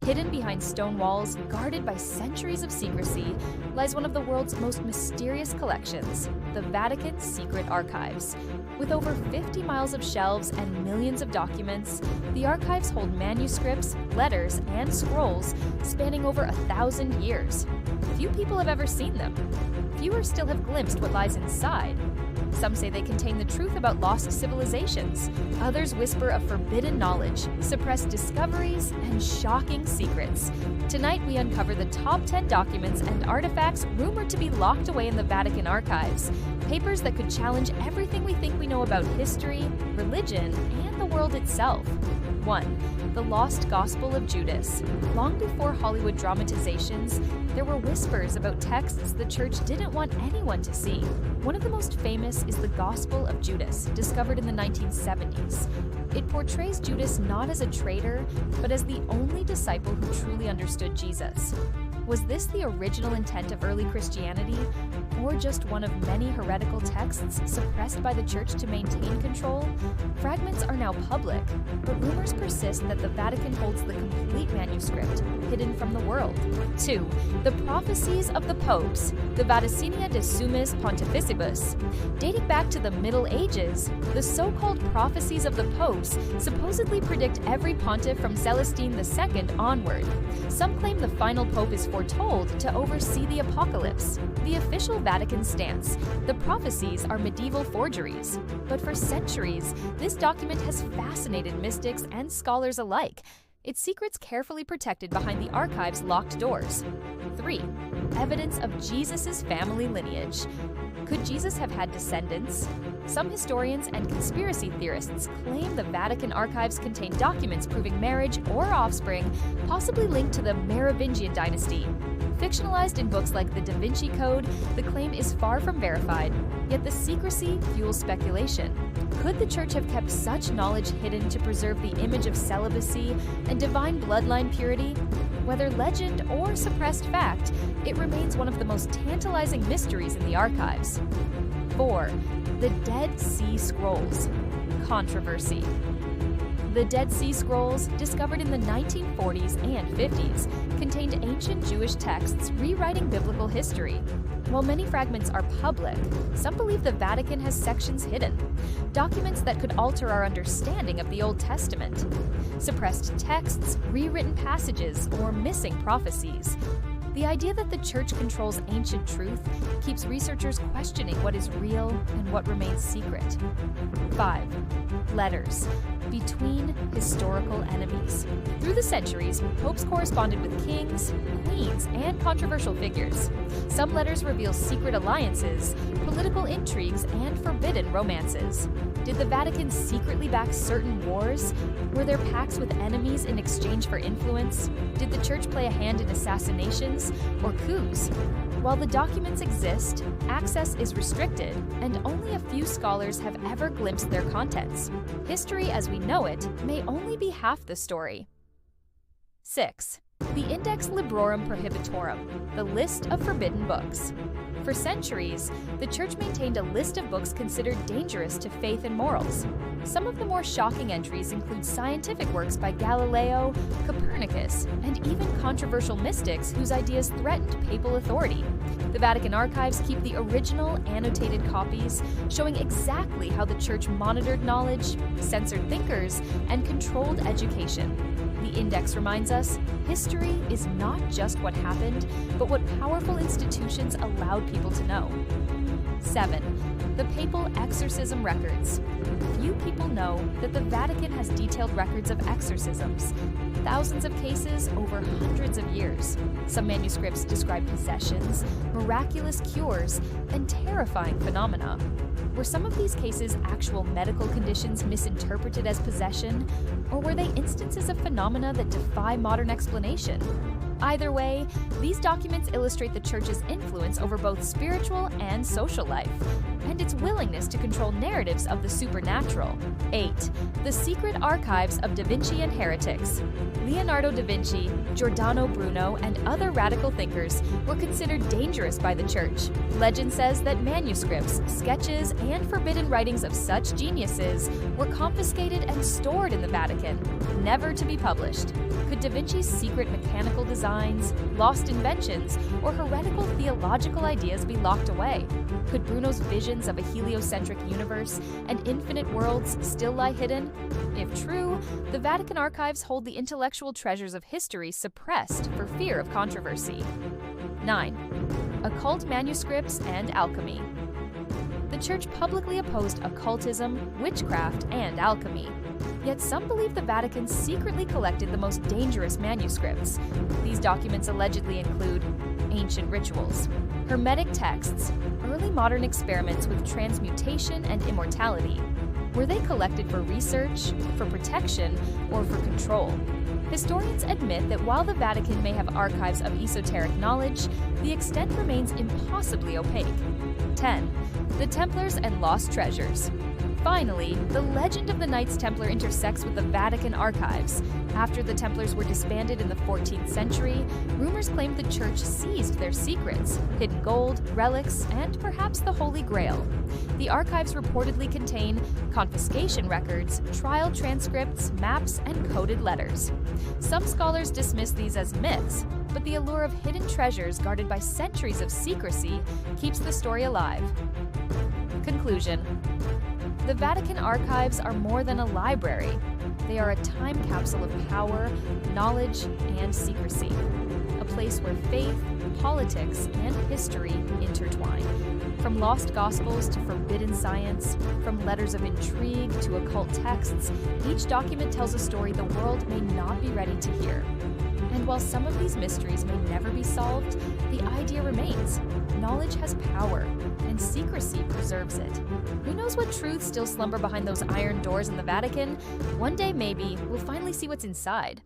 Hidden behind stone walls, guarded by centuries of secrecy, lies one of the world's most mysterious collections, the Vatican Secret Archives. With over 50 miles of shelves and millions of documents, the archives hold manuscripts, letters, and scrolls spanning over 1,000 years. Few people have ever seen them. Fewer still have glimpsed what lies inside. Some say they contain the truth about lost civilizations. Others whisper of forbidden knowledge, suppressed discoveries, and shocking secrets. Tonight, we uncover the top 10 documents and artifacts rumored to be locked away in the Vatican archives. Papers that could challenge everything we think we know about history, religion, and the world itself. 1. The Lost Gospel of Judas. Long before Hollywood dramatizations, there were whispers about texts the church didn't want anyone to see. One of the most famous is the Gospel of Judas, discovered in the 1970s. It portrays Judas not as a traitor, but as the only disciple who truly understood Jesus. Was this the original intent of early Christianity, or just one of many heretical texts suppressed by the church to maintain control? Fragments are now public, but rumors persist that the Vatican holds the complete manuscript, hidden from the world. 2. The Prophecies of the Popes, the Vaticinia de Summis Pontificibus. Dating back to the Middle Ages, the so-called prophecies of the popes supposedly predict every pontiff from Celestine II onward. Some claim the final pope is foretold to oversee the apocalypse. The official Vatican stance: the prophecies are medieval forgeries. But for centuries, this document has fascinated mystics and scholars alike. Its secrets carefully protected behind the archive's locked doors. 3. Evidence of Jesus' family lineage. Could Jesus have had descendants? Some historians and conspiracy theorists claim the Vatican archives contain documents proving marriage or offspring, possibly linked to the Merovingian dynasty. Fictionalized in books like the Da Vinci Code, the claim is far from verified, yet the secrecy fuels speculation. Could the church have kept such knowledge hidden to preserve the image of celibacy and divine bloodline purity? Whether legend or suppressed fact, it remains one of the most tantalizing mysteries in the archives. 4. The Dead Sea Scrolls. Controversy. The Dead Sea Scrolls, discovered in the 1940s and 50s, contained ancient Jewish texts rewriting biblical history. While many fragments are public, some believe the Vatican has sections hidden, documents that could alter our understanding of the Old Testament. Suppressed texts, rewritten passages, or missing prophecies. The idea that the church controls ancient truth keeps researchers questioning what is real and what remains secret. 5. Letters between historical enemies. Through the centuries, popes corresponded with kings, queens, and controversial figures. Some letters reveal secret alliances, political intrigues, and forbidden romances. Did the Vatican secretly back certain wars? Were there pacts with enemies in exchange for influence? Did the church play a hand in assassinations or coups? While the documents exist, access is restricted, and only a few scholars have ever glimpsed their contents. History as we know it may only be half the story. 6. The Index Librorum Prohibitorum, the list of forbidden books. For centuries, the church maintained a list of books considered dangerous to faith and morals. Some of the more shocking entries include scientific works by Galileo, Copernicus, and even controversial mystics whose ideas threatened papal authority. The Vatican archives keep the original annotated copies, showing exactly how the church monitored knowledge, censored thinkers, and controlled education. The index reminds us, history is not just what happened, but what powerful institutions allowed people to know. 7. The Papal Exorcism Records. Few people know that the Vatican has detailed records of exorcisms, thousands of cases over hundreds of years. Some manuscripts describe possessions, miraculous cures, and terrifying phenomena. Were some of these cases actual medical conditions misinterpreted as possession, or were they instances of phenomena that defy modern explanation? Either way, these documents illustrate the Church's influence over both spiritual and social life. and its willingness to control narratives of the supernatural. 8. The Secret Archives of Da Vinci and Heretics. Leonardo da Vinci, Giordano Bruno, and other radical thinkers were considered dangerous by the Church. Legend says that manuscripts, sketches, and forbidden writings of such geniuses were confiscated and stored in the Vatican, never to be published. Could Da Vinci's secret mechanical designs, lost inventions, or heretical theological ideas be locked away? Could Bruno's visions of a heliocentric universe and infinite worlds still lie hidden? If true, the Vatican archives hold the intellectual treasures of history suppressed for fear of controversy. 9. Occult manuscripts and alchemy. The Church publicly opposed occultism, witchcraft, and alchemy. Yet some believe the Vatican secretly collected the most dangerous manuscripts. These documents allegedly include ancient rituals, Hermetic texts, early modern experiments with transmutation and immortality. Were they collected for research, for protection, or for control? Historians admit that while the Vatican may have archives of esoteric knowledge, the extent remains impossibly opaque. 10. The Templars and Lost Treasures. Finally, the legend of the Knights Templar intersects with the Vatican archives. After the Templars were disbanded in the 14th century, rumors claimed the Church seized their secrets, hidden gold, relics, and perhaps the Holy Grail. The archives reportedly contain confiscation records, trial transcripts, maps, and coded letters. Some scholars dismiss these as myths, but the allure of hidden treasures guarded by centuries of secrecy keeps the story alive. Conclusion. The Vatican archives are more than a library. They are a time capsule of power, knowledge, and secrecy. A place where faith, politics, and history intertwine. From lost gospels to forbidden science, from letters of intrigue to occult texts, each document tells a story the world may not be ready to hear. And while some of these mysteries may never be solved, the idea remains. Knowledge has power, and secrecy preserves it. Who knows what truths still slumber behind those iron doors in the Vatican? One day, maybe, we'll finally see what's inside.